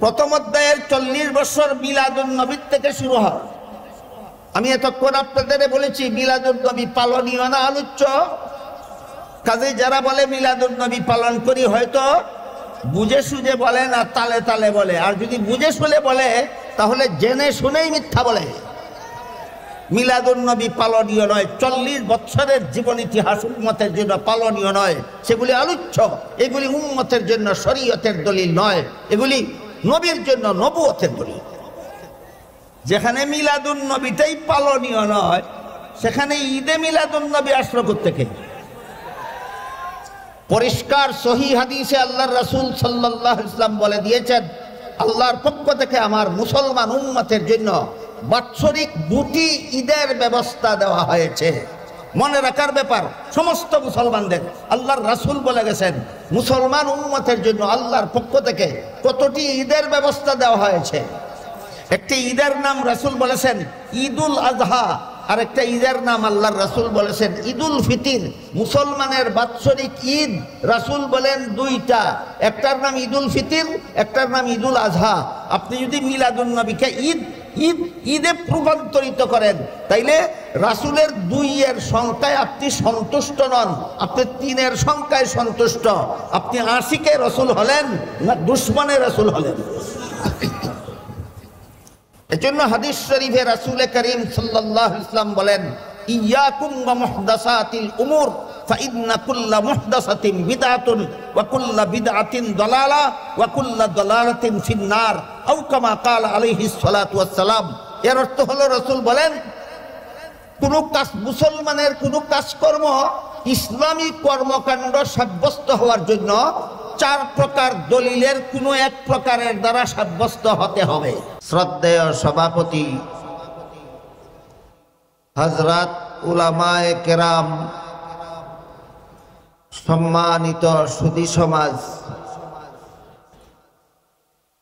প্রথম অধ্যায়ের 40 বছর মিলাদুন নবীর থেকে শুরু হয়। আমি এতক্ষণ আপনাদের বলেছি মিলাদুন নবী পালনীয় না আলোচ্য। কাজে যারা বলে মিলাদুন নবী পালন করি হয়তো বুঝে সুঝে বলে না, তালে তালে বলে। আর যদি বুঝে শুনে বলে তাহলে জেনে শুনেই মিথ্যা বলে। মিলাদুন নবী পালনীয় নয়, 40 বছরের জীবন ইতিহাস উম্মতের জন্য পালনীয় নয়, সেগুলি আলোচ্য। এগুলি উম্মতের জন্য শরীয়তের দলিল নয়, এগুলি নবীর জন্য নবুয়তের দলিল। যেখানে মিলাদুন নবীটাই পালনীয় নয় সেখানে ঈদে মিলাদুন নবী আসলো কোত্থেকে? পরিষ্কার সহিহ হাদিসে আল্লাহর রাসূল সাল্লাল্লাহু আলাইহি ওয়াসাল্লাম বলে দিয়েছেন, আল্লাহর পক্ষ থেকে আমার মুসলমান উম্মতের জন্য বাৎসরিক 2টি ঈদের ব্যবস্থা দেওয়া হয়েছে। মনে রাখার ব্যাপার সমস্ত মুসলমানদের। আল্লাহর রাসূল বলে গেছেন মুসলমান উম্মতের জন্য আল্লাহর পক্ষ থেকে কতটি ঈদের ব্যবস্থা দেওয়া হয়েছে। একটি ঈদের নাম রাসূল বলেছেন ঈদুল আজহা, আর একটা ঈদের নাম আল্লাহর রাসূল বলেছেন ঈদুল ফিতর। মুসলমানের বাৎসরিক ঈদ রাসূল বলেন 2টা, একটার নাম ঈদুল ফিতর, একটার নাম ঈদুল আজহা। আপনি যদি মিলাদুন নবীকে ঈদে রূপান্তরিত করেন তাইলে রাসূলের 2 এর সংখ্যায় আপনি সন্তুষ্ট নন, আপনি 3 এর সংখ্যায় সন্তুষ্ট। আপনি আশিকে রাসূল হলেন না দুশমনে রাসূল হলেন? এজন্য হাদিস শরীফে রাসূল করিম সাল্লাল্লাহু আলাইহি ওয়াসাল্লাম বলেন ইয়াকুম ওয়া মুহদাসাতিল উমুর ফাইন্না কুল্লা মুহদাসাতিন বিদআতুন ওয়া কুল্লা বিদআতিন দালালা ওয়া কুল্লা দালালাতিন ফিন্নার আও কামা ক্বাল আলাইহিস সালাতু ওয়াস সালাম। এর অর্থ হলো রাসূল বলেন কোন কাজ, মুসলমানের কোন কাজকর্ম ইসলামী কর্মকাণ্ড সাব্যস্ত হওয়ার জন্য 4 প্রকার দলিলের কোন এক প্রকারের দ্বারা সাব্যস্ত হতে হবে। শ্রদ্ধেয় সভাপতি হযরত উলামায়ে কেরাম, সম্মানিত সুধী সমাজ,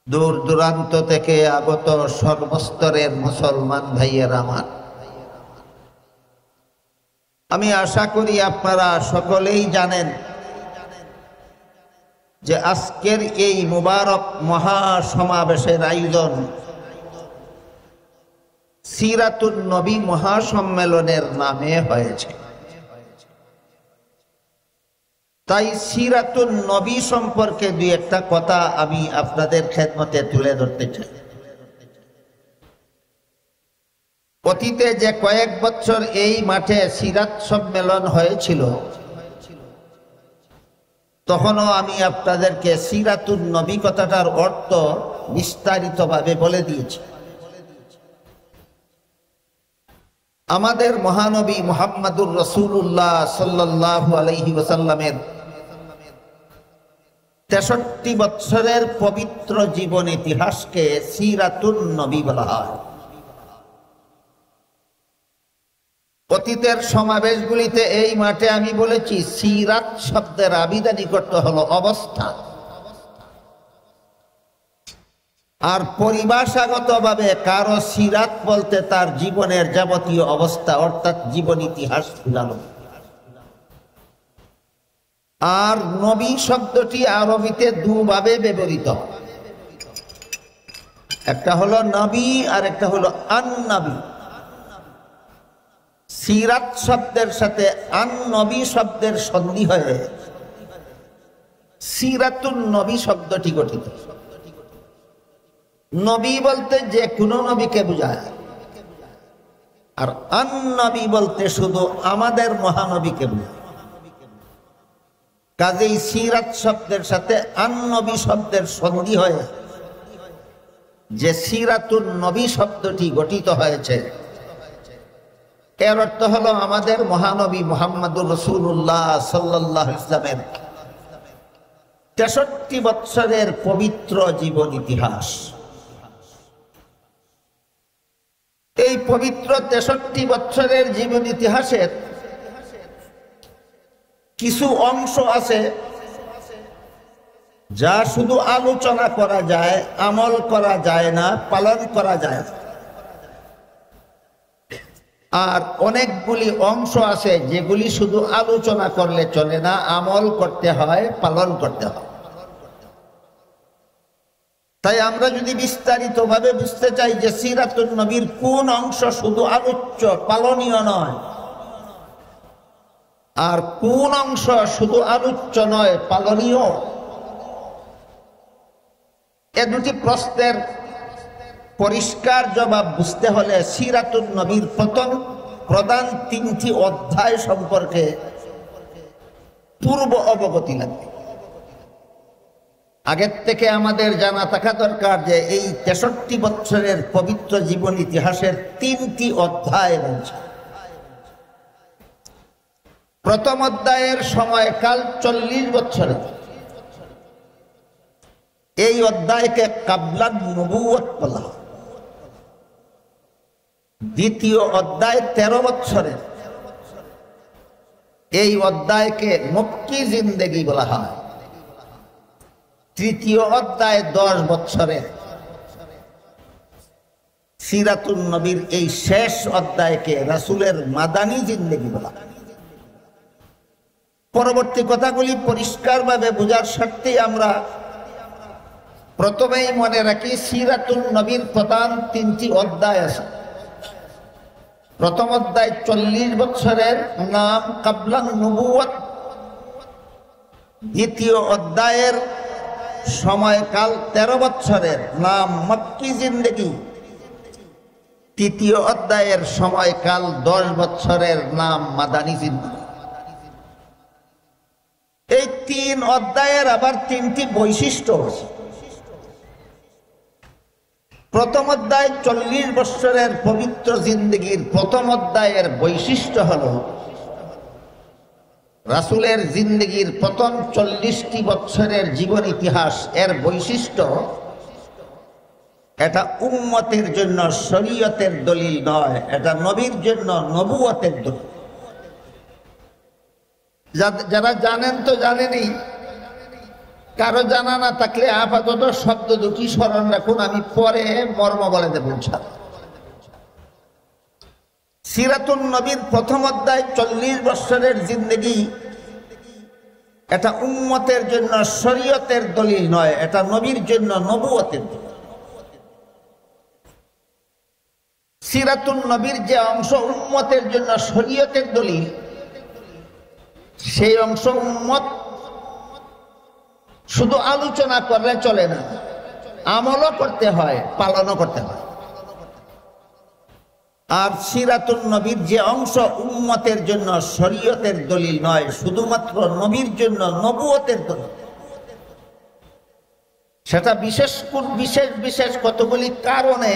দূর দূরান্ত থেকে আগত সর্বস্তরের মুসলমান ভাইয়েরা আমার, আমি আশা করি আপনারা সকলেই জানেন যে আজকের এই মুবারক মহাসমাবেশের আয়োজন সিরাতুন নবী মহাসম্মেলনের নামে হয়েছে। তাই সিরাতুন নবী সম্পর্কে 2-একটা কথা আমি আপনাদের খেদমতে তুলে ধরতে চাই। অতীতে যে কয়েক বছর এই মাঠে সিরাত সম্মেলন হয়েছিল তখনও আমি আপনাদেরকে সিরাতুন নবী কথাটার অর্থ বিস্তারিতভাবে বলে দিয়েছি। আমাদের মহানবী মুহাম্মদুর রাসূলুল্লাহ সাল্লাল্লাহু আলাইহি ওয়াসাল্লামের 63 বছরের পবিত্র জীবন ইতিহাসকে সিরাতুন নবী বলা হয়। অতীতের সমাবেশগুলিতে এই মাঠে আমি বলেছি সিরাত শব্দের আবিধানিক অর্থ হলো অবস্থা, আর পরিভাষাগতভাবে কারো সিরাত বলতে তার জীবনের যাবতীয় অবস্থা অর্থাৎ জীবন ইতিহাস বোঝানো। আর নবী শব্দটি আরবিতে 2 ভাবে ব্যবহৃত, একটা হলো নবী আর একটা হলো আন-নবী। সিরাত শব্দের সাথে আন-নবী শব্দের সন্ধি হয়ে সিরাতুন নবী শব্দটি গঠিত। নবী বলতে যে কোনো নবীকে বোঝায়, আর আন-নবী বলতে শুধু আমাদের মহানবীকে বোঝায়। কাজেই সিরাত শব্দের সাথে আন-নবী শব্দের সন্ধি হয়ে যে সিরাতুন নবী শব্দটি গঠিত হয়েছে এর অর্থ হলো আমাদের মহানবী মুহাম্মদুর রাসূলুল্লাহ সাল্লাল্লাহু আলাইহি ওয়াসাল্লামের 63 বছরের পবিত্র জীবন ইতিহাস। এই পবিত্র 63 বছরের জীবন ইতিহাসের কিছু অংশ আছে যা শুধু আলোচনা করা যায়, আমল করা যায় না, পালন করা যায় না। আর অনেকগুলি অংশ আছে যেগুলি শুধু আলোচনা করলে চলে না, আমল করতে হয়, পালন করতে হয়। তাই আমরা যদি বিস্তারিতভাবে বুঝতে চাই যে সিরাতুন নবীর কোন অংশ শুধু আলোচ্য পালনীয় নয়, আর কোন অংশ শুধু আলোচ্য নয় পালনীয়, এ দুটি প্রশ্নের পরিষ্কার জবাব বুঝতে হলে সিরাতুন নবীর প্রধান 3টি অধ্যায় সম্পর্কে পূর্ব অবগতি লাগবে। আগের থেকে আমাদের জানা থাকা দরকার যে এই 63 বছরের পবিত্র জীবন ইতিহাসের 3টি অধ্যায় রয়েছে। প্রথম অধ্যায়ের সময়কাল 40 বছরের। এই অধ্যায়কে কাবলান নবুয়ত বলা হয়। দ্বিতীয় অধ্যায় 13 বছরের। এই অধ্যায়কে মক্কি জিন্দেগি বলা হয়। তৃতীয় অধ্যায় 10 বছরের। সিরাতুন নবীর এই শেষ অধ্যায়কে রাসূলের মাদানী জিন্দেগি বলা হয়। পরবর্তী কথাগুলি পরিষ্কারভাবে বোঝার স্বার্থে আমরা প্রথমেই মনে রাখি সিরাতুন নবীর প্রধান 3টি অধ্যায় আছে। প্রথম অধ্যায় 40 বছরের, নাম কাবলান নবুয়ত। দ্বিতীয় অধ্যায়ের সময়কাল 13 বছরের, নাম মক্কি জিন্দেগি। তৃতীয় অধ্যায়ের সময়কাল 10 বছরের, নাম মাদানী জিন্দেগি। এই 3 অধ্যায়ের আবার 3টি বৈশিষ্ট্য আছে। প্রথম অধ্যায় 40 বছরের পবিত্র জিন্দেগির প্রথম অধ্যায়ের বৈশিষ্ট্য হল রাসূলের জিন্দেগির প্রথম 40টি বছরের জীবন ইতিহাস। এর বৈশিষ্ট্য, এটা উম্মতের জন্য শরীয়তের দলিল নয়, এটা নবীর জন্য নবুয়তের দলিল। যারা জানেন তো জানেনই, কারো জানা না থাকলে আপাতত শব্দ দুটি স্মরণ রাখুন, আমি পরে মর্ম বলে দেব। সিরাতুন নবীর প্রথম অধ্যায় 40 বছরের জিন্দেগি, এটা উম্মতের জন্য শরীয়তের দলিল নয়, এটা নবীর জন্য নবুয়তের দলিল। সিরাতুন নবীর যে অংশ উম্মতের জন্য শরীয়তের দলিল, সেই অংশ উম্মত শুধু আলোচনা করলে চলে না, আমলও করতে হয়, পালনও করতে হয়। আর সিরাতুন নবীর যে অংশ উম্মতের জন্য শরীয়তের দলিল নয়, শুধুমাত্র নবীর জন্য নবুয়তের দলিল, সেটা বিশেষ বিশেষ কতগুলি কারণে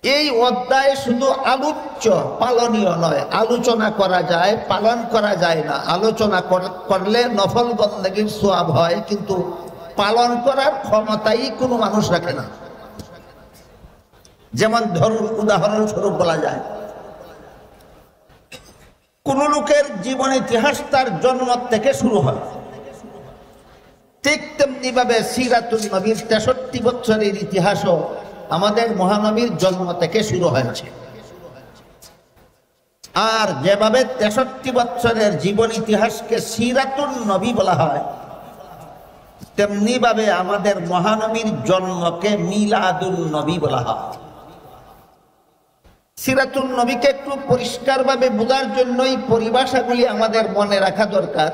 এই অধ্যায় শুধু আলোচ্য, পালনীয় নয়। আলোচনা করা যায়, পালন করা যায় না। আলোচনা করলে নফল বন্দেগীর সওয়াব হয়, কিন্তু পালন করার ক্ষমতাই কোনো মানুষ রাখে না। যেমন ধরুন, উদাহরণস্বরূপ বলা যায়, কোন লোকের জীবন ইতিহাস তার জন্ম থেকে শুরু হয়, ঠিক তেমনি ভাবে সিরাতুন নবীর 63 বছরের ইতিহাসও আমাদের মহানবীর জন্ম থেকে শুরু হয়েছে। আর যেভাবে 63 বছরের জীবন ইতিহাসকে সিরাতুন নবী বলা হয়, তেমনি ভাবে আমাদের মহানবীর জন্মকে মিলাদুন নবী বলা হয়। সিরাতুন নবীকে একটু পরিষ্কারভাবে বোঝার জন্যই পরিভাষাগুলি আমাদের মনে রাখা দরকার,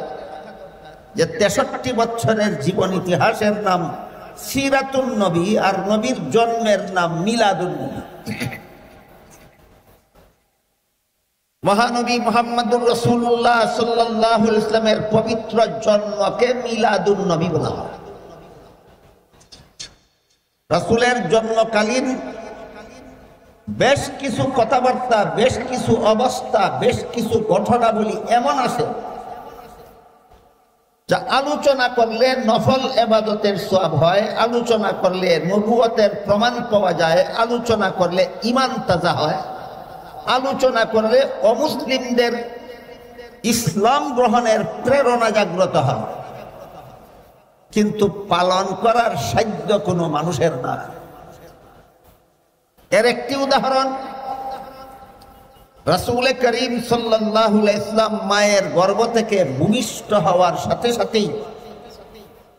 যে 63 বছরের জীবন ইতিহাসের নাম সিরাতুন নবী, আর নবীর জন্মের নাম মিলাদুন নবী। মহানবী মুহাম্মদুর রাসূলুল্লাহ সাল্লাল্লাহু আলাইহি ওয়াসাল্লামের পবিত্র জন্মকে মিলাদুন নবী বলা হয়। রাসূলের জন্মকালীন বেশ কিছু কথাবার্তা, বেশ কিছু অবস্থা, বেশ কিছু ঘটনাবলী এমন আছে যা আলোচনা করলে নফল ইবাদতের সওয়াব হয়, আলোচনা করলে নবুয়তের প্রমাণ পাওয়া যায়, আলোচনা করলে ঈমান তাজা হয়, আলোচনা করলে অমুসলিমদের ইসলাম গ্রহণের প্রেরণা জাগ্রত হয়, কিন্তু পালন করার সাধ্য কোনো মানুষের না। এর একটি উদাহরণ, রাসূল করিম সাল্লাল্লাহু আলাইহি ওয়াসাল্লাম মায়ের গর্ভ থেকে ভূমিষ্ঠ হওয়ার সাথে সাথেই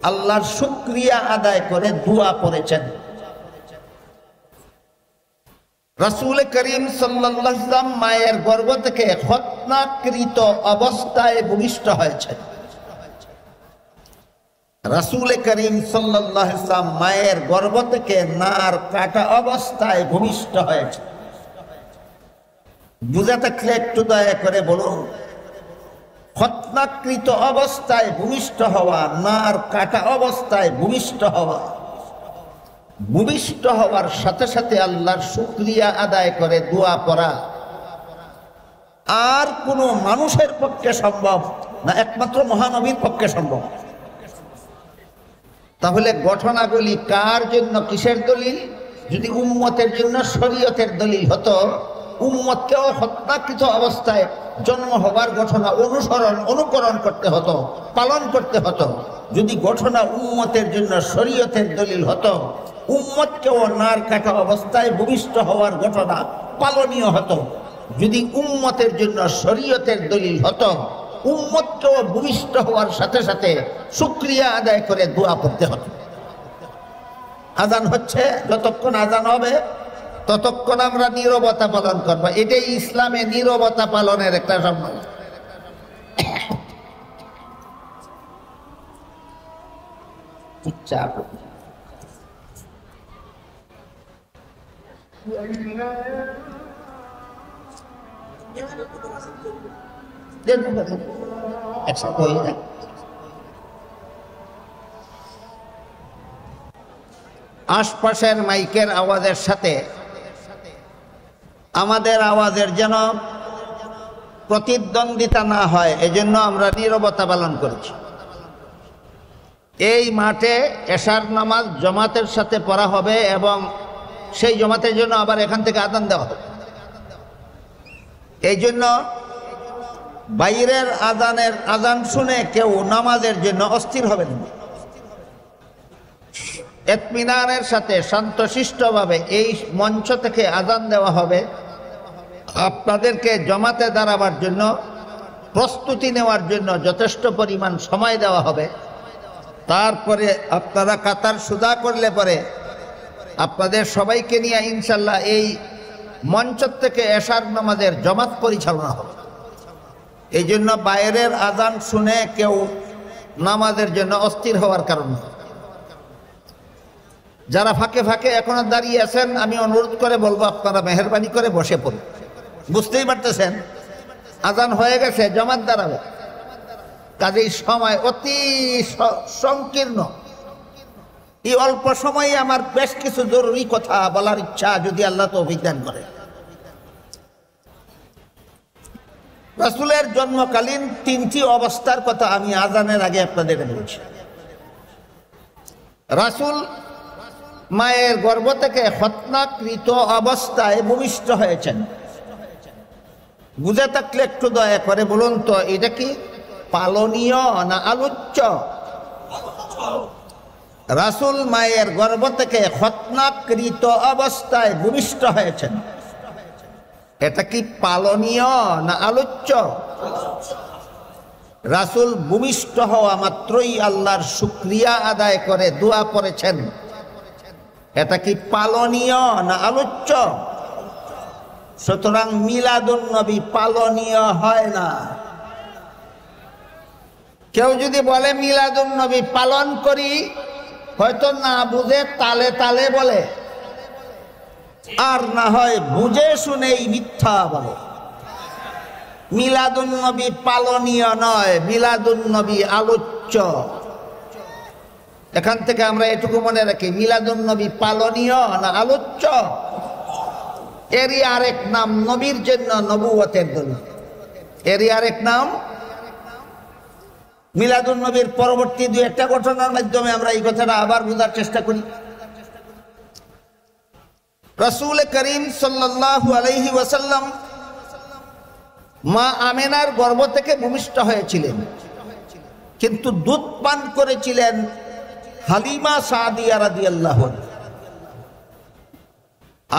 আল্লাহর শুকরিয়া আদায় করে দোয়া করেছেন। রাসূল করিম সাল্লাল্লাহু আলাইহি ওয়াসাল্লাম মায়ের গর্ভ থেকে খতনাকৃত অবস্থায় ভূমিষ্ঠ হয়েছেন। রাসূল করিম সাল্লাল্লাহু আলাইহি ওয়াসাল্লাম মায়ের গর্ভ থেকে নার কাটা অবস্থায় ভূমিষ্ঠ হয়েছে। বুঝা থাকলে একটু দয়া করে বলুন, খতনাকৃত অবস্থায় ভূমিষ্ঠ হওয়া, নার কাটা অবস্থায় ভূমিষ্ঠ হওয়া, ভূমিষ্ঠ হওয়ার সাথে সাথে আল্লাহর শুকরিয়া আদায় করে দোয়া করা আর কোন মানুষের পক্ষে সম্ভব না, একমাত্র মহানবীর পক্ষে সম্ভব। তাহলে ঘটনাগুলি কার জন্য, কিসের দলিল? যদি উম্মতের জন্য শরীয়তের দলিল হতো, উম্মতকেও হত্যাকৃত অবস্থায় জন্ম হবার ঘটনা অনুকরণ করতে হতো, পালন করতে হতো। যদি ঘটনা উম্মতের জন্য শরীয়তের দলিল হতো, উম্মতকেও নার কাটা অবস্থায় ভূমিষ্ঠ হওয়ার ঘটনা পালনীয় হতো। যদি উম্মতের জন্য শরীয়তের দলিল হতো, উম্মতকেও ভূমিষ্ঠ হওয়ার সাথে সাথে শুকরিয়া আদায় করে দোয়া করতে হতো। আজান হচ্ছে, যতক্ষণ আজান হবে ততক্ষণ আমরা নীরবতা পালন করবো। এটাই ইসলামে নীরবতা পালনের একটা সম্মান। আশপাশের মাইকের আওয়াজের সাথে আমাদের আওয়াজের যেন প্রতিদ্বন্দ্বিতা না হয়, এজন্য আমরা নীরবতা পালন করেছি। এই মাঠে এশার নামাজ জামাতের সাথে পড়া হবে এবং সেই জামাতের জন্য আবার এখান থেকে আযান দেওয়া হবে। এই জন্য বাইরের আযান শুনে কেউ নামাজের জন্য অস্থির হবেন না। ইতমিনানের সাথে শান্তশিষ্টভাবে এই মঞ্চ থেকে আযান দেওয়া হবে। আপনাদেরকে জামাতে দাঁড়াবার জন্য, প্রস্তুতি নেওয়ার জন্য যথেষ্ট পরিমাণ সময় দেওয়া হবে। তারপরে আপনারা কাতার সুদা করলে পরে আপনাদের সবাইকে নিয়ে ইনশাল্লাহ এই মঞ্চ থেকে এশার নামাজের জামাত পরিচালনা হবে। এই জন্য বাইরের আযান শুনে কেউ নামাজের জন্য অস্থির হওয়ার কারণ। যারা ফাঁকে ফাঁকে এখনো দাঁড়িয়ে আছেন, আমি অনুরোধ করে বলবো আপনারা মেহেরবানি করে বসে পড়ুন। বুঝতেই পারতেছেন আযান হয়ে গেছে, জামাত দাঁড়াবে, কাজেই সময় অতি সংকীর্ণ। এই অল্প সময়ে আমার বেশ কিছু জরুরি কথা বলার ইচ্ছা, যদি আল্লাহ তৌফিক দান করে। রাসূলের জন্মকালীন তিনটি অবস্থার কথা আমি আযানের আগে আপনাদের বলছি। রাসূল মায়ের গর্ভ থেকে খতনাকৃত অবস্থায় ভূমিষ্ঠ হয়েছেন। বুঝে থাকলে একটু দয়া করে বলুন তো, এটা কি পালনীয় না আলোচ্য? রাসূল মায়ের গর্ভ থেকে খতনাকৃত অবস্থায় ভূমিষ্ঠ হয়েছেন, এটা কি পালনীয় না আলোচ্য? রাসূল ভূমিষ্ঠ হওয়া মাত্রই আল্লাহর শুকরিয়া আদায় করে দোয়া করেছেন, এটা কি পালনীয় না আলোচ্য? সুতরাং মিলাদুন নবী পালনীয় হয় না। কেউ যদি বলে মিলাদুন নবী পালন করি, হয়তো না বুঝে তালে তালে বলে, আর না হয় বুঝে শুনেই মিথ্যা বলে। মিলাদুন নবী পালনীয় নয়, মিলাদুন নবী আলোচ্য। এখান থেকে আমরা এটুকু মনে রাখি, মিলাদুন নবী পালনীয় না আলোচ্য, এরই আরেক নাম নবীর জন্য নবুয়তের দলিল। এরই আরেক নাম মিলাদুন নবীর পরবর্তী দুই একটা ঘটনার মাধ্যমে আমরা এই কথাটা আবার বোঝার চেষ্টা করি। রাসূল করিম সাল্লাল্লাহু আলাইহি ওয়াসাল্লাম মা আমেনার গর্ভ থেকে ভূমিষ্ঠ হয়েছিলেন, কিন্তু দুধ পান করেছিলেন হালিমা সাদিয়া রাদিয়াল্লাহু আনহা।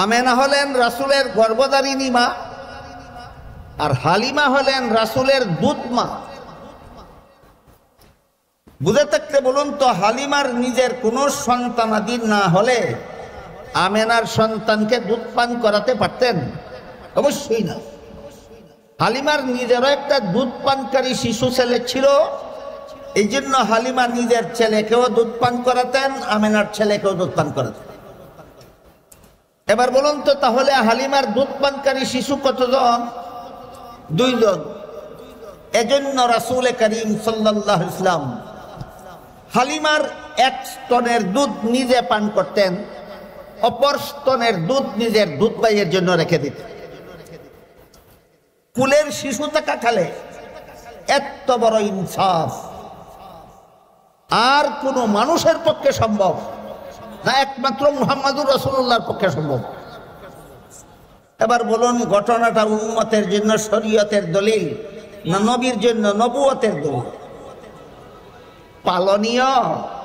আমেনা হলেন রাসূলের গর্ভধারিণী মা, আর হালিমা হলেন রাসূলের দুধ মা। বুঝে থাকতে বলুন তো, হালিমার নিজের কোনো সন্তানাদি না হলে আমেনার সন্তানকে দুধ পান করাতে পারতেন? অবশ্যই না। হালিমার নিজেরও একটা দুধ পানকারী শিশু ছেলে ছিল, এই জন্য হালিমা নিজের ছেলেকেও দুধ পান করাতেন, আমেনার ছেলেকেও দুধ পান করাতেন। এবার বলুন তো, তাহলে হালিমার দুধ পানকারী শিশু কতজন? 2 জন। এজন্য রাসূল করিম সাল্লাল্লাহু আলাইহি ওয়াসাল্লাম হালিমার 1 স্তনের দুধ নিজে পান করতেন, অপর স্তনের দুধ নিজের দুধ ভাইয়ের জন্য রেখে দিতেন। কুলের শিশু থাকাকালে এত বড় ইনসাফ আর কোন মানুষের পক্ষে সম্ভব না, একমাত্র মুহাম্মদুর রাসূলুল্লাহর পক্ষে সম্ভব। এবার বলুন, ঘটনাটা উম্মতের জন্য শরীয়তের দলিল না নবীর জন্য নবুয়তের দলিল? পালনীয়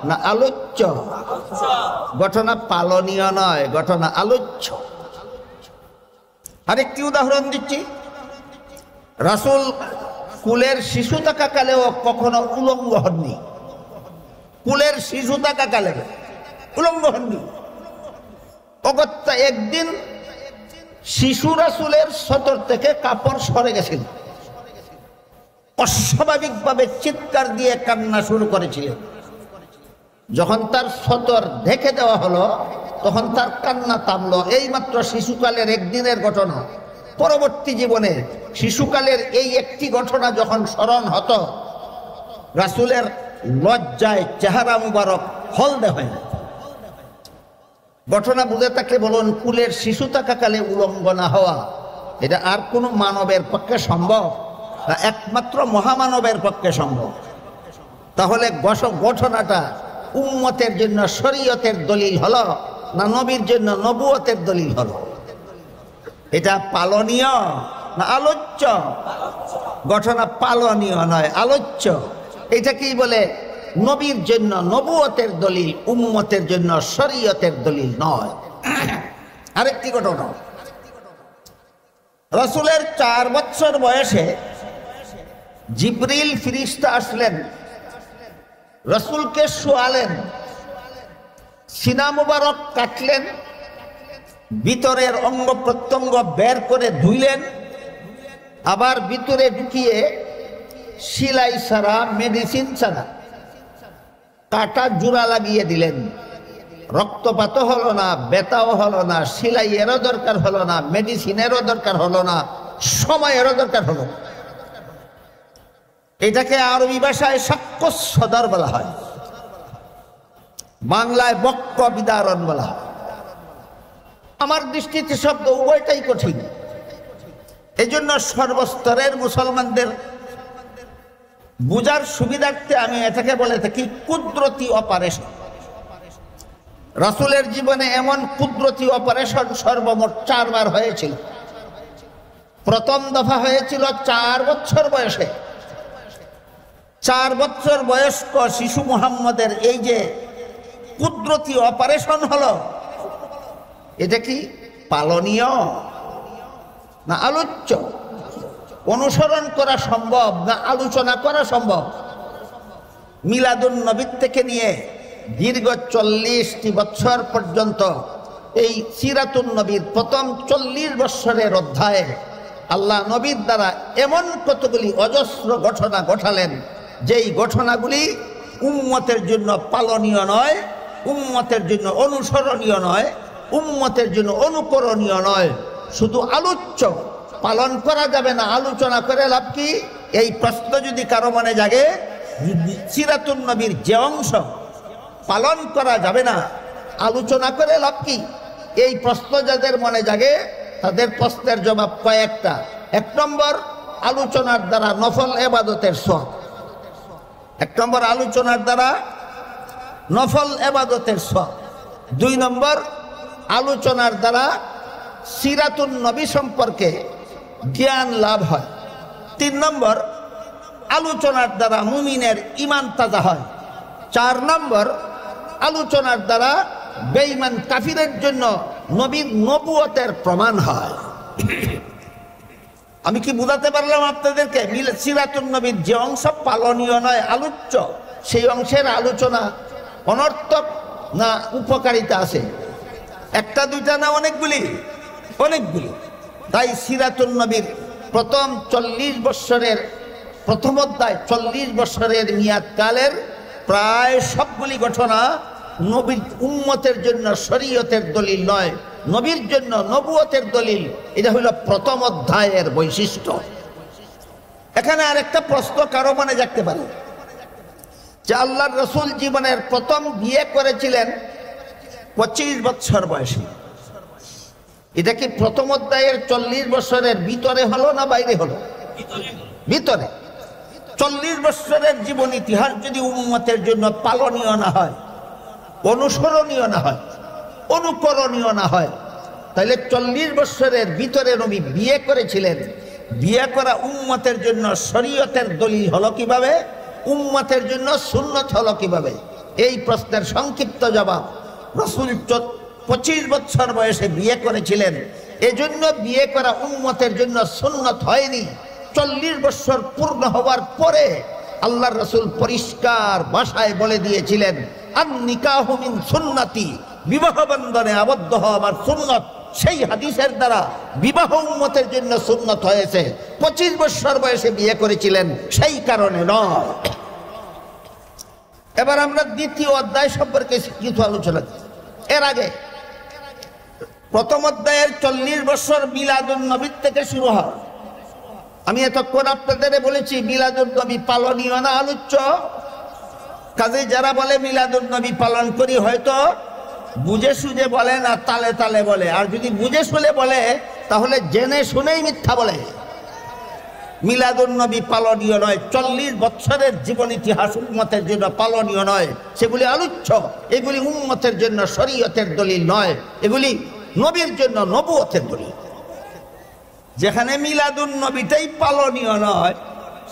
না আলোচ্য? ঘটনা পালনীয় নয়, ঘটনা আলোচ্য। আরেকটি উদাহরণ দিচ্ছি। রাসূল কুলের শিশু থাকাকালেও কখনো উলঙ্গ হননি। কুলের শিশু থাকাকালে উলঙ্গ হননি। অগত্যা একদিন শিশু রাসূলের সতর থেকে কাপড় সরে গেছিল, অস্বাভাবিকভাবে চিৎকার দিয়ে কান্না শুরু করেছিলেন। যখন তার সতর ঢেকে দেওয়া হলো তখন তার কান্না থামলো। এইমাত্র শিশুকালের একদিনের ঘটনা। পরবর্তী জীবনে শিশুকালের এই একটি ঘটনা যখন স্মরণ হতো, রাসূলের লজ্জায় চেহারা মুবারক হলদে হয় না। ঘটনা বুঝে থাকলে বলুন, কুলের শিশু থাকাকালে উলঙ্গ না হওয়া এটা আর কোনো মানবের পক্ষে সম্ভব? একমাত্র মহামানবের পক্ষে সম্ভব। তাহলে ঘটনাটা উম্মতের জন্য শরীয়তের দলিল হলো না নবীর জন্য নবুয়তের দলিল হলো? এটা পালনীয় না আলোচ্য? ঘটনা পালনীয় নয়, আলোচ্য। এটা কি বলে? নবীর জন্য নবুয়তের দলিল, উম্মতের জন্য শরীয়তের দলিল নয়। আরেকটি ঘটনা, রাসূলের 4 বছর বয়সে জিবরিল ফেরেশতা আসলেন, রাসূলকে শোয়ালেন, সিনা মুবারক কাটলেন, ভিতরের অঙ্গ প্রত্যঙ্গ বের করে ধুইলেন, আবার ভিতরে ঢুকিয়ে সেলাই ছাড়া, মেডিসিন ছাড়া কাটা জোড়া লাগিয়ে দিলেন। রক্তপাতও হলো না, ব্যথাও হলো না, সেলাইয়েরও দরকার হলো না, মেডিসিনেরও দরকার হলো না, সময়েরও দরকার হলো না। এটাকে আরবি ভাষায় সাক্ষ্য সদর বলা হয়, বাংলায় বক্ষ বিদারণ বলা হয়। আমার দৃষ্টিতে শব্দ উভয়টাই কঠিন। এই জন্য সর্বস্তরের মুসলমানদের বুঝার সুবিধার্থে আমি এটাকে বলে থাকি কুদরতি অপারেশন। রাসূলের জীবনে এমন কুদরতি অপারেশন সর্বমোট 4 বার হয়েছিল। প্রথম দফা হয়েছিল 4 বছর বয়সে। 4 বছর বয়স্ক শিশু মুহাম্মদের এই যে কুদরতি অপারেশন হলো, এটা কি পালনীয় না আলোচ্য? অনুসরণ করা সম্ভব না আলোচনা করা সম্ভব? মিলাদুন নবী থেকে নিয়ে দীর্ঘ 40টি বছর পর্যন্ত এই সিরাতুন নবীর প্রথম 40 বছরের অধ্যায়ে আল্লাহ নবীর দ্বারা এমন কতগুলি অজস্র ঘটনা ঘটালেন, যেই ঘটনাগুলি উম্মতের জন্য পালনীয় নয়, উম্মতের জন্য অনুসরণীয় নয়, উম্মতের জন্য অনুকরণীয় নয়, শুধু আলোচ্য। পালন করা যাবে না, আলোচনা করে লাভ কি? এই প্রশ্ন যদি কারো মনে জাগে, সিরাতুন নবীর যে অংশ পালন করা যাবে না, আলোচনা করে লাভ কি? এই প্রশ্ন যাদের মনে জাগে তাদের প্রশ্নের জবাব কয়েকটা। 1 নম্বর, আলোচনার দ্বারা নফল ইবাদতের সওয়াব। 1 নম্বর, আলোচনার দ্বারা নফল ইবাদতের সওয়াব। 2 নম্বর, আলোচনার দ্বারা সিরাতুন নবী সম্পর্কে জ্ঞান লাভ হয়। 3 নম্বর, আলোচনার দ্বারা মুমিনের ঈমান তাজা হয়। 4 নম্বর, আলোচনার দ্বারা বেঈমান কাফিরের জন্য নবীর নবুয়তের প্রমাণ হয়। আমি কি বুঝাতে পারলাম আপনাদেরকে? সিরাতুন নবীর যে অংশ পালনীয় নয়, আলোচ্য, সেই অংশের আলোচনা অনর্থক না উপকারিতা আছে? একটা দুইটা না, অনেকগুলি। তাই সিরাতুন নবীর প্রথম 40 বৎসরের প্রথম অধ্যায় 40 বৎসরের মেয়াদকালের প্রায় সবগুলি ঘটনা নবীর উম্মতের জন্য শরীয়তের দলিল নয়, নবীর জন্য নবুয়তের দলিল। এটা হলো প্রথম অধ্যায়ের বৈশিষ্ট্য। এখানে আরেকটা প্রশ্ন কারো মনে জাগতে পারে যে আল্লাহর রাসূল জীবনের প্রথম বিয়ে করেছিলেন 25 বছর বয়সে। এটা কি প্রথম অধ্যায়ের 40 বছরের ভিতরে হলো না বাইরে হলো? ভিতরে। 40 বছরের জীবন ইতিহাস যদি উম্মতের জন্য পালনীয় না হয়, অনুসরণীয় না হয়, অনুকরণীয় না হয়, তাহলে 40 বছরের ভিতরে নবী বিয়ে করেছিলেন। বিয়ে করা উম্মতের জন্য শরীয়তের দলিল হলো কিভাবে? উম্মতের জন্য সুন্নত হলো কিভাবে? এই প্রশ্নের সংক্ষিপ্ত জবাব, রাসূল 25 বছর বয়সে বিয়ে করেছিলেন, এজন্য বিয়ে করা উম্মতের জন্য সুন্নত হয়নি। 40 বছর পূর্ণ হওয়ার পরে আল্লাহর রাসূল পরিষ্কার ভাষায় বলে দিয়েছিলেন, আন নিকাহু মিন সুন্নতি, বিবাহ বন্ধনে আবদ্ধ হওয়া আমার সুন্নত। সেই হাদিসের দ্বারা বিবাহ উম্মতের জন্য সুন্নত হয়েছে। 25 বছর বয়সে বিয়ে করেছিলেন, সেই কারণে নয়। এবার আমরা দ্বিতীয় অধ্যায় সম্পর্কে কিছু আলোচনা করি। এর আগে প্রথম অধ্যায়ের 40 বছর মিলাদুন নবীর থেকে শুরু হয়। আমি এতক্ষণ আপনাদের বলেছি মিলাদুন নবী পালনীয় না আলোচ্য। কাজে যারা বলে মিলাদুন নবী পালন করি, হয়তো বুঝে সুঝে বলে না, তালে তালে বলে। আর যদি বুঝে শুনে বলে তাহলে জেনে শুনেই মিথ্যা বলে। মিলাদুন নবী পালনীয় নয়। 40 বছরের জীবন ইতিহাস উম্মতের জন্য পালনীয় নয়, সেগুলি আলোচ্য। এগুলি উম্মতের জন্য শরীয়তের দলিল নয়, এগুলি নবীর জন্য নবুয়তের দলিল। যেখানে মিলাদুন নবীটাই পালনীয় নয়,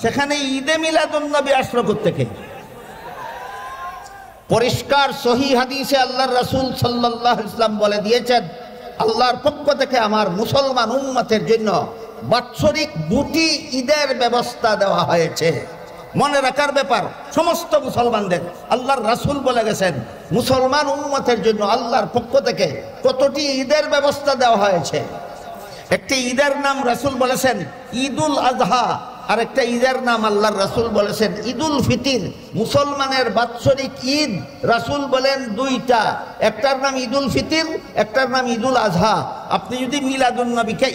সেখানে ঈদে মিলাদুন নবী আসলো কোত্থেকে? পরিষ্কার সহিহ হাদিসে আল্লাহর রাসূল সাল্লাল্লাহু আলাইহি ওয়াসাল্লাম বলে দিয়েছেন, আল্লাহর পক্ষ থেকে আমার মুসলমান উম্মতের জন্য বাৎসরিক 2টি ঈদের ব্যবস্থা দেওয়া হয়েছে। মনে রাখার ব্যাপার সমস্ত মুসলমানদের। আল্লাহর রাসূল বলে গেছেন মুসলমান উম্মতের জন্য আল্লাহর পক্ষ থেকে কতটি ঈদের ব্যবস্থা দেওয়া হয়েছে। একটি ঈদের নাম রাসূল বলেছেন ঈদুল আজহা, আর একটা ঈদের নাম আল্লাহর রাসূল বলেছেন ঈদুল ফিতর। মুসলমানের বাৎসরিক ঈদ রাসূল বলেন 2টা, একটার নাম ঈদুল ফিতর, একটার নাম ঈদুল আজহা। আপনি যদি মিলাদুন নবীকে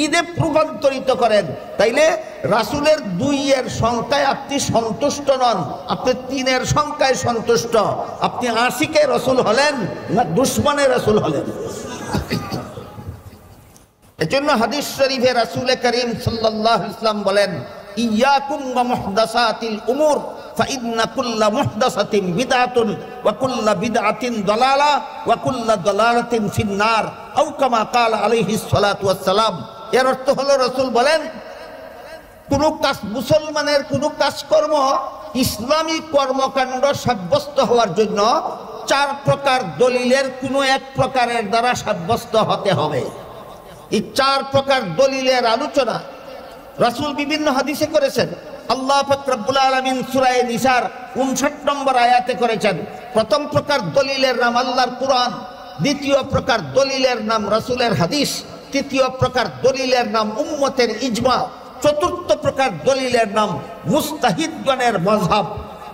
ঈদে রূপান্তরিত করেন, তাইলে রাসূলের 2 এর সংখ্যায় আপনি সন্তুষ্ট নন, আপনি 3 এর সংখ্যায় সন্তুষ্ট। আপনি আশিকে রাসূল হলেন না দুশমনে রাসূল হলেন? এজন্য হাদিস শরীফে রাসূল করিম সাল্লাল্লাহু আলাইহি ওয়াসাল্লাম বলেন, ইয়াকুম ওয়া মুহদাসাতিল উমুর ফাইন্না কুল্লা মুহদাসাতিন বিদআতুন ওয়া কুল্লা বিদআতিন দালালা ওয়া কুল্লা দালালাতিন ফিন্নার, আও কামা ক্বাল আলাইহিস সালাতু ওয়াস সালাম। এর অর্থ হলো রাসূল বলেন, কোন কাজ, মুসলমানের কোন কাজকর্ম ইসলামী কর্মকাণ্ড সাব্যস্ত হওয়ার জন্য 4 প্রকার দলিলের কোন এক প্রকারের দ্বারা সাব্যস্ত হতে হবে। এই 4 প্রকার দলিলের আলোচনা রাসূল বিভিন্ন হাদিসে করেছেন। আল্লাহ পাক রব্বুল আলামিন সূরা নিসার 59 নম্বর আয়াতে করেছেন। প্রথম প্রকার দলিলের নাম আল্লাহর কুরআন, দ্বিতীয় প্রকার দলিলের নাম রাসূলের হাদিস, তৃতীয় প্রকার দলিলের নাম উম্মতের ইজমা, চতুর্থ প্রকার দলিলের নাম মুস্তাহিদগণের মাযহাব।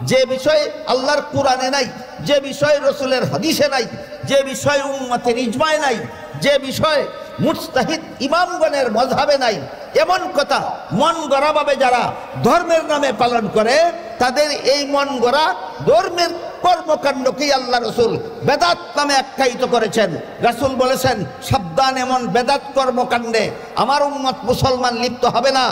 যে বিষয় আল্লাহর কুরআনে নাই, যে বিষয় রাসূলের হাদিসে নাই, যে বিষয় উম্মতের ইজমায় নাই, যে বিষয় মুস্তাহিদ ইমামগণের মাযহাবে নাই, এমন কথা মন গড়াভাবে যারা ধর্মের নামে পালন করে, তাদের এই মন গড়া ধর্মের কর্মকাণ্ডকেই আল্লাহ রাসূল বেদাত নামে আখ্যায়িত করেছেন। রাসূল বলেছেন, সাবধান, এমন বেদাত কর্মকাণ্ডে আমার উম্মত মুসলমান লিপ্ত হবে না।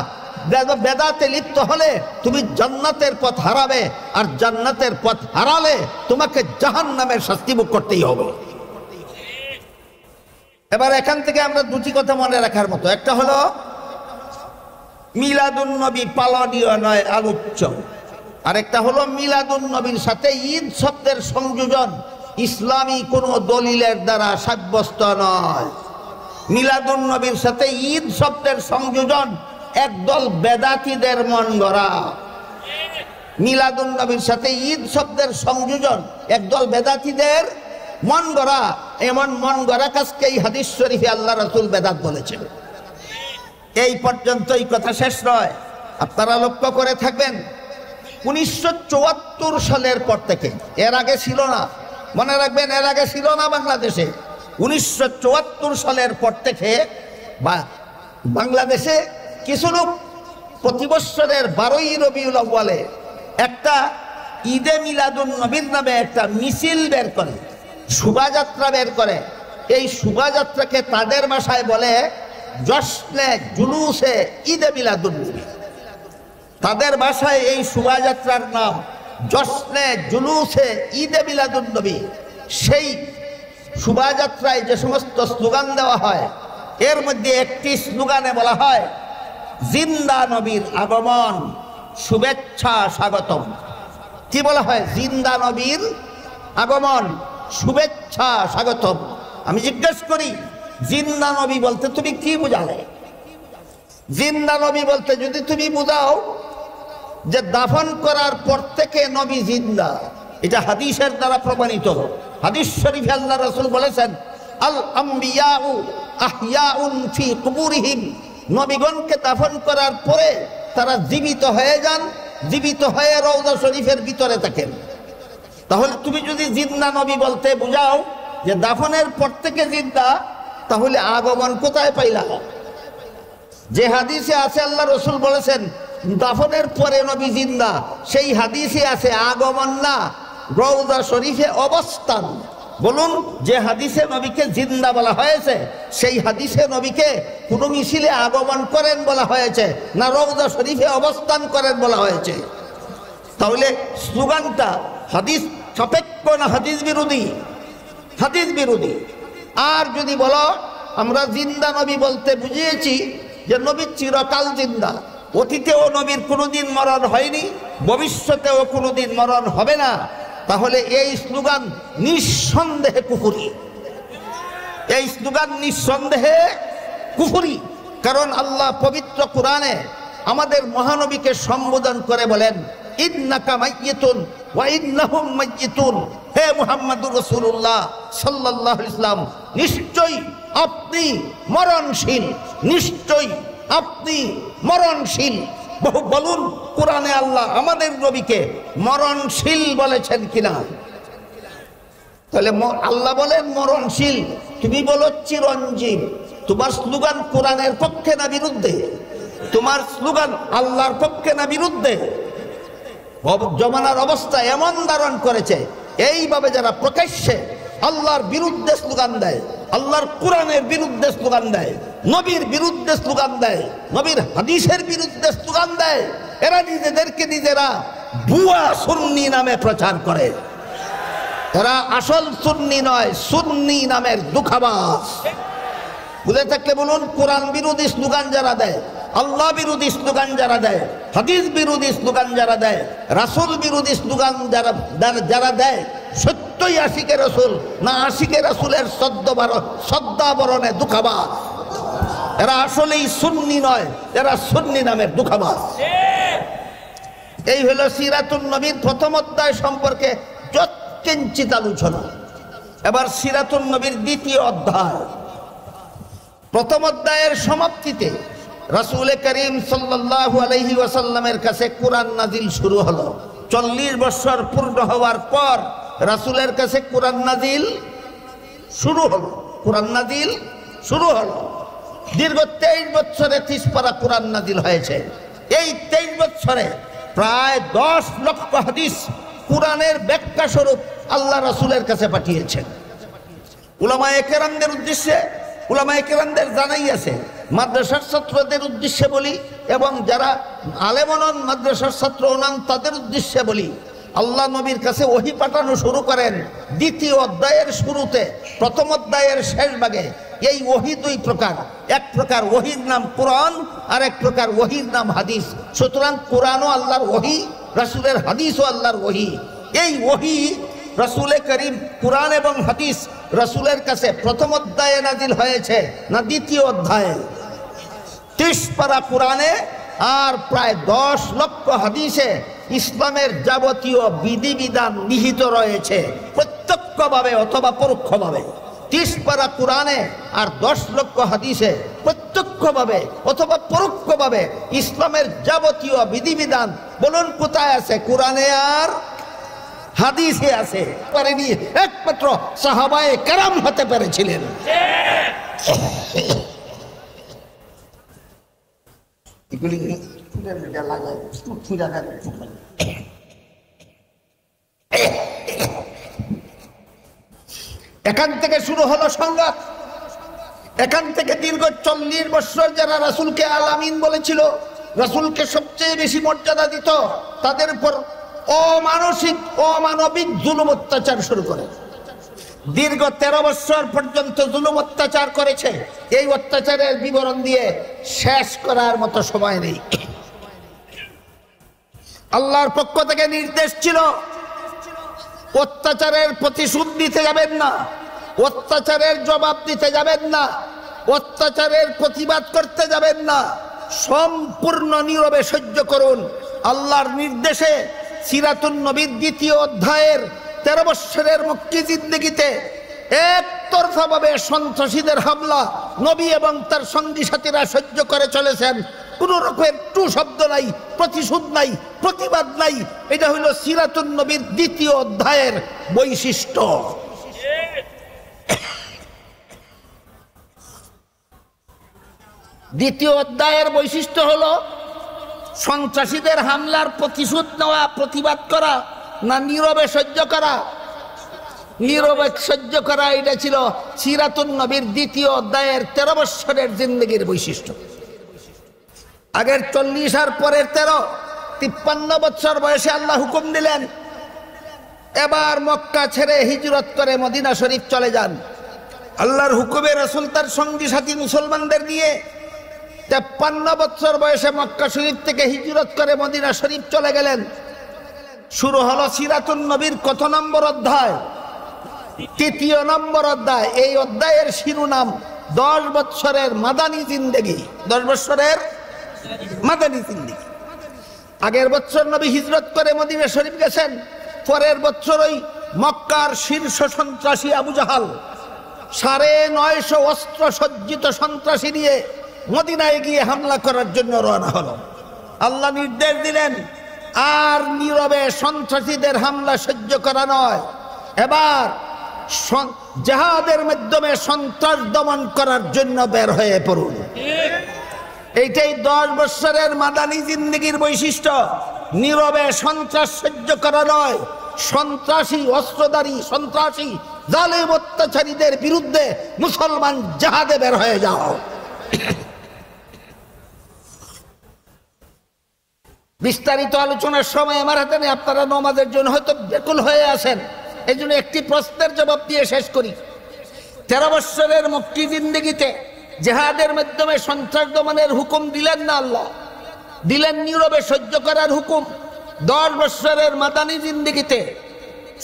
বেদাতে লিপ্ত হলে তুমি জান্নাতের পথ হারাবে, আর জান্নাতের পথ হারালে তোমাকে জাহান্নামের শাস্তি ভোগ করতেই হবে। এবার এখান থেকে আমরা 2টি কথা মনে রাখার মতো। একটা হলো মিলাদুন নবী পালনীয় নয়, আলোচ্য। আরেকটা হলো মিলাদুন নবীর সাথে ঈদ শব্দের সংযোজন ইসলামী কোনো দলিলের দ্বারা সাব্যস্ত নয়। মিলাদুন নবীর সাথে ঈদ শব্দের সংযোজন একদল বেদাতীদের মন গড়া। মিলাদুন নবীর সাথে ঈদ শব্দের সংযোজন একদল বেদাতীদের মন গড়া, এমন মন গড়া কাজকে এই হাদিস শরীফে আল্লাহ রাসূল বেদাত বলেছেন। এই পর্যন্তই কথা শেষ নয়। আপনারা লক্ষ্য করে থাকবেন 1974 সালের পর থেকে, এর আগে ছিল না, মনে রাখবেন, এর আগে ছিল না বাংলাদেশে। 1974 সালের পর থেকে বাংলাদেশে কিছু লোক প্রতি বৎসরের 12ই রবিউল আউয়ালে একটা ঈদে মিলাদুন নবীর নামে একটা মিছিল বের করে, শোভাযাত্রা বের করে। এই শোভাযাত্রাকে তাদের ভাষায় বলে জশ্নে জুলুসে ঈদে মিলাদুন নবী। তাদের ভাষায় এই শোভাযাত্রার নাম জশ্নে জুলুসে ঈদে মিলাদুন নবী। সেই শোভাযাত্রায় যে সমস্ত স্লোগান দেওয়া হয়, এর মধ্যে একটি স্লোগানে বলা হয় জিন্দা নবীর আগমন, শুভেচ্ছা স্বাগতম। কি বলা হয়? জিন্দা নবীর আগমন, শুভেচ্ছা স্বাগতম। আমি জিজ্ঞেস করি, জিন্দা নবী বলতে তুমি কি বুঝালে? জিন্দা নবী বলতে যদি তুমি বুঝাও যে দাফন করার পর থেকে নবী জিন্দা, এটা হাদিসের দ্বারা প্রমাণিত। হাদিস শরীফে আল্লাহ রাসূল বলেছেন আল আম্বিয়াউ আহইয়াউন ফি কুবুরিহিম, নবীগণকে দাফন করার পরে তারা জীবিত হয়ে যান, জীবিত হয়ে রওজা শরীফের ভিতরে থাকেন। তাহলে তুমি যদি জিন্দা নবী বলতে বুঝাও যে দাফনের পর থেকে জিন্দা, তাহলে আগমন কোথায় পাইলা? যে হাদিসে আছে আল্লাহ রাসূল বলেছেন দাফনের পরে নবী জিন্দা, সেই হাদিসে আছে আগমন না, রওজা শরীফে অবস্থান। বলুন, যে হাদিসে নবীকে জিন্দা বলা হয়েছে, সেই হাদিসে নবীকে কোনো মিছিলে আগমন করেন বলা হয়েছে না রওজা শরীফে অবস্থান করেন বলা হয়েছে? তাহলে স্লোগানটা হাদিস সাপেক্ষ না হাদিস বিরোধী? হাদিস বিরোধী। আর যদি বলো আমরা জিন্দা নবী বলতে বুঝিয়েছি যে নবী চিরকাল জিন্দা, অতীতেও নবীর কোনোদিন মরণ হয়নি, ভবিষ্যতেও কোনোদিন মরণ হবে না, তাহলে এই স্লোগান নিঃসন্দেহে কুফরি। এই স্লোগান নিঃসন্দেহে কুফরি। কারণ আল্লাহ পবিত্র কোরআনে আমাদের মহানবীকে সম্বোধন করে বলেন ইন্নাকা মাইয়িতুন ওয়া ইন্নাহুম মাইয়িতুন। হে মুহাম্মদুর রাসূলুল্লাহ সাল্লাল্লাহু আলাইহি ওয়াসাল্লাম, নিশ্চয়ই আপনি মরণশীল, নিশ্চয়ই আপনি মরণশীল। বলুন, কোরআনে আল্লাহ আমাদের নবীকে মরণশীল বলেছেন কিনা? তাহলে আল্লাহ বলেন মরণশীল, তুমি বলো চিরঞ্জীব। তোমার স্লোগান কোরআনের পক্ষে না বিরুদ্ধে? তোমার স্লোগান আল্লাহর পক্ষে না বিরুদ্ধে? জমানার অবস্থা এমন ধারণ করেছে, এইভাবে যারা প্রকাশ্যে আল্লাহর বিরুদ্ধে স্লোগান দেয়, আল্লাহর কোরআনের বিরুদ্ধে স্লোগান দেয়, নবীর বিরুদ্ধে স্লোগান দেয়, নবীর হাদিসের বিরুদ্ধে স্লোগান দেয়, এরা নিজেদেরকে নিজেরা ভুয়া সুন্নি নামে প্রচার করে। এরা আসল সুন্নি নয়, সুন্নি নামের দুঃখাবাস। বুঝে থাকলে বলুন, কোরআন বিরোধী স্লোগান যারা দেয়, আল্লাহ বিরোধী স্লোগান যারা দেয়, হাদিস বিরোধী স্লোগান যারা দেয়, রাসূল বিরোধী স্লোগান যারা দেয়, সত্যই আশিকে রাসূল না আশিকে রাসূলের শ্রদ্ধাবরণে দুঃখাবাস। এরা আসলেই সুন্নি নয়, এরা সুন্নি নামের দুঃখাবাস। এই হলো সিরাতুন নবীর প্রথম অধ্যায় সম্পর্কে যৎকিঞ্চিত আলোচনা। এবার সিরাতুন নবীর দ্বিতীয় অধ্যায়। প্রথম অধ্যায়ের সমাপ্তিতে রাসূল করিম সাল্লাল্লাহু আলাইহি ওয়াসাল্লামের কাছে কোরআন নাজিল শুরু হলো। 40 বছর পূর্ণ হওয়ার পর রাসূলের কাছে কোরআন নাজিল শুরু হলো। কোরআন নাজিল শুরু হলো। দীর্ঘ 23 বছরে 30 পারা কোরআন নাজিল হয়েছে। এই 23 বছরে প্রায় 10 লক্ষ হাদিস কোরআনের ব্যাখ্যা স্বরূপ আল্লাহ রাসূলের কাছে পাঠিয়েছেন। উলামায়ে কেরামদের উদ্দেশ্যে, উলামায়ে কেরামদের জানাই আছে, মাদ্রাসার ছাত্রদের উদ্দেশ্যে বলি এবং যারা আলেমনন মাদ্রাসার ছাত্র নন তাদের উদ্দেশ্যে বলি, আল্লাহ নবীর কাছে ওহী পাঠানো শুরু করেন দ্বিতীয় অধ্যায়ের শুরুতে। প্রথম অধ্যায়ের শেষ ভাগে এই ওহী দুই প্রকার। এক প্রকার ওহীর নাম কোরআন, আর এক প্রকার ওহীর নাম হাদিস। সুতরাং কোরআনও আল্লাহর ওহী, রাসূলের হাদিসও আল্লাহর ওহী। এই ওহী রাসূলে করিম কোরআন এবং হাদিস রাসূলের কাছে প্রথম অধ্যায়ে নাজিল হয়েছে না দ্বিতীয় অধ্যায়ে? 30 পারা কোরআনে আর প্রায় 10 লক্ষ হাদিসে ইসলামের যাবতীয় বিধিবিধান নিহিত রয়েছে, প্রত্যক্ষভাবে অথবা পরোক্ষভাবে। 30 পারা কোরআনে আর 10 লক্ষ হাদিসে প্রত্যক্ষভাবে অথবা পরোক্ষভাবে ইসলামের যাবতীয় বিধিবিধান বলুন কোথায় আছে? কোরআনে আর হাদিসে আছে। পারেনি, একমাত্র সাহাবায়ে কেরাম হতে পেরেছিলেন। এখান থেকে শুরু হলো সংঘাত। এখান থেকে দীর্ঘ 40 বছর যারা রাসূলকে আল আমিন বলেছিল, রাসূলকে সবচেয়ে বেশি মর্যাদা দিত, তাদের উপর অমানবিক জুলুম অত্যাচার শুরু করে দীর্ঘ 13 বছর পর্যন্ত জুলুম অত্যাচার করেছে। এই অত্যাচারের বিবরণ দিয়ে শেষ করার মতো সময় নেই। আল্লাহর পক্ষ থেকে নির্দেশ ছিল, অত্যাচারের প্রতিশোধ দিতে যাবেন না, অত্যাচারের জবাব দিতে যাবেন না, অত্যাচারের প্রতিবাদ করতে যাবেন না, সম্পূর্ণ নীরবে সহ্য করুন। আল্লাহর নির্দেশে সিরাতুন নবীর 2য় অধ্যায়ের 13 বছরের মক্কি জিন্দেগিতে একতরফাভাবে সন্ত্রাসীদের হামলা নবী এবং তার সঙ্গী সাথীরা সহ্য করে চলেছেন। কোনো রকমের টু শব্দ নাই, প্রতিশোধ নাই, প্রতিবাদ নাই। এটা হইল সিরাতুন নবীর 2য় অধ্যায়ের বৈশিষ্ট্য। দ্বিতীয় অধ্যায়ের বৈশিষ্ট্য হলো সন্ত্রাসীদের হামলার প্রতিশোধ নেওয়া, প্রতিবাদ করা, না নীরবে সহ্য করা? নীরবে সহ্য করা, এটা ছিল সিরাতুন নবীর 2য় অধ্যায়ের 13 বছরের জিন্দগির বৈশিষ্ট্য। আগের 40 আর পরের 13, 53 বছর বয়সে আল্লাহ হুকুম দিলেন, এবার মক্কা ছেড়ে হিজরত করে মদিনা শরীফ চলে যান। আল্লাহর হুকুমে রাসূল তার সঙ্গী সাথী মুসলমানদের নিয়ে 53 বছর বয়সে মক্কা শরীফ থেকে হিজরত করে মদিনা শরীফ চলে গেলেন। শুরু হলো সিরাতুন নবীর কত নম্বর অধ্যায়? 3য় নম্বর অধ্যায়। এই অধ্যায়ের শিরোনাম 10 বছরের মাদানী জিন্দেগি। 10 বছরের মাদানী জিন্দেগি। আগের বছর নবী হিজরত করে মদিনা শরীফ গেছেন, পরের বছরই মক্কার শীর্ষ সন্ত্রাসী আবু জাহাল 950 অস্ত্র সজ্জিত সন্ত্রাসী নিয়ে মদিনায় গিয়ে হামলা করার জন্য রওনা হলো। আল্লাহ নির্দেশ দিলেন, আর নীরবে সন্ত্রাসীদের হামলা সহ্য করা নয়, এবার জিহাদের মাধ্যমে সন্ত্রাস দমন করার জন্য বের হয়ে পড়ুন। এইটাই 10 বছরের মাদানী জিন্দেগির বৈশিষ্ট্য। নীরবে সন্ত্রাস সহ্য করা নয়, সন্ত্রাসী, অস্ত্রধারী সন্ত্রাসী জালেম অত্যাচারীদের বিরুদ্ধে মুসলমান জিহাদে বের হয়ে যাও। বিস্তারিত আলোচনার সময় আমার হাতে নেই, আপনারা নামাজের জন্য হয়তো ব্যাকুল হয়ে আছেন, এই জন্য একটি প্রশ্নের জবাব দিয়ে শেষ করি। 13 বছরের মক্কি জিন্দেগিতে জিহাদের মাধ্যমে সন্ত্রাস দমনের হুকুম দিলেন না আল্লাহ, দিলেন নীরবে সহ্য করার হুকুম। 10 বছরের মাদানী জিন্দেগিতে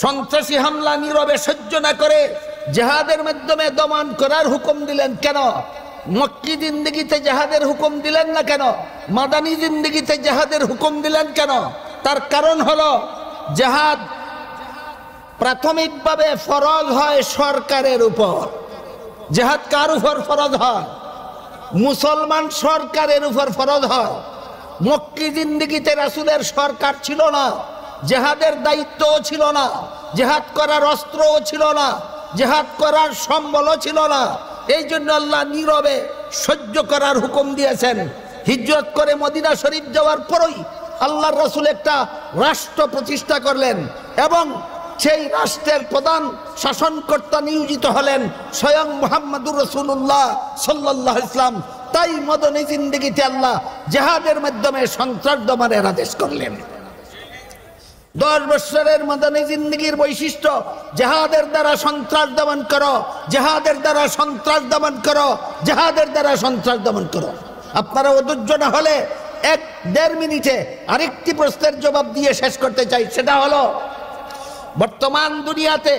সন্ত্রাসী হামলা নীরবে সহ্য না করে জিহাদের মাধ্যমে দমন করার হুকুম দিলেন কেন? মক্কি জিন্দেগিতে জিহাদের হুকুম দিলেন না কেন? মাদানী জিন্দেগিতে জিহাদের হুকুম দিলেন কেন? তার কারণ হলো, জিহাদ প্রাথমিকভাবে ফরজ হয় সরকারের উপর। জিহাদ কার উপর ফরজ হয়? মুসলমান সরকারের উপর ফরজ হয়। মক্কি জিন্দেগিতে রাসূলের সরকার ছিল না, জিহাদের দায়িত্বও ছিল না, জিহাদ করার অস্ত্রও ছিল না, জিহাদ করার সম্বলও ছিল না। এই জন্য আল্লাহ নীরবে সহ্য করার হুকুম দিয়েছেন। হিজরত করে মদিনা শরীফ যাওয়ার পরই আল্লাহর রাসূল একটা রাষ্ট্র প্রতিষ্ঠা করলেন এবং সেই রাষ্ট্রের প্রধান শাসনকর্তা নিয়োজিত হলেন স্বয়ং মুহাম্মদুর রাসূলুল্লাহ সাল্লাল্লাহু আলাইহি ওয়াসাল্লাম। তাই মাদানী জিন্দেগিতে আল্লাহ জিহাদের মাধ্যমে সন্ত্রাস দমনের আদেশ করলেন। 10 বছরের মাদানী জিন্দেগির বৈশিষ্ট্য, জিহাদের দ্বারা সন্ত্রাস দমন করো, জিহাদের দ্বারা সন্ত্রাস দমন করো, জিহাদের দ্বারা সন্ত্রাস দমন করো। আপনারা অধৈর্য না হলে 1-1.5 মিনিটে আরেকটি প্রশ্নের জবাব দিয়ে শেষ করতে চাই। সেটা হলো, বর্তমান দুনিয়াতে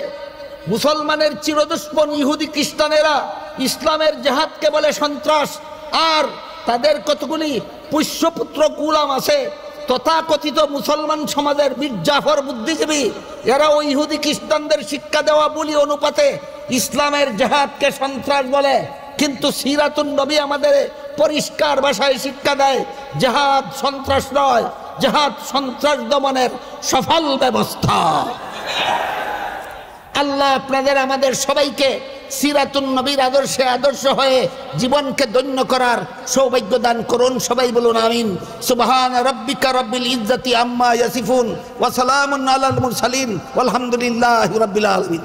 মুসলমানের চিরদুশ্মন ইহুদি খ্রিস্টানেরা ইসলামের জিহাদকে বলে সন্ত্রাস, আর তাদের কতগুলি পুষ্যপুত্র গোলাম আছে তথাকথিত মুসলমান সমাজের মীর জাফর বুদ্ধিজীবী এরা ওই ইহুদি খ্রিস্টানদের শিক্ষা দেওয়া বলি অনুপাতে ইসলামের জিহাদকে সন্ত্রাস বলে, কিন্তু সিরাতুন নবী আমাদের পরিষ্কার ভাষায় শিক্ষা দেয় জিহাদ সন্ত্রাস নয়, জিহাদ সন্ত্রাস দমনের সফল ব্যবস্থা। আল্লাহ আপনাদের আমাদের সবাইকে সিরাতুন নবীর আদর্শে আদর্শ হয়ে জীবনকে ধন্য করার সৌভাগ্য দান করুন। সবাই বলুন আমিন। সুবহান রাব্বিকা রাব্বিল ইজ্জাতি আম্মা ইয়াসিফুন ওয়া সালামুন আলাল মুরসালিন ওয়ালহামদুলিল্লাহি রাব্বিল আলামিন।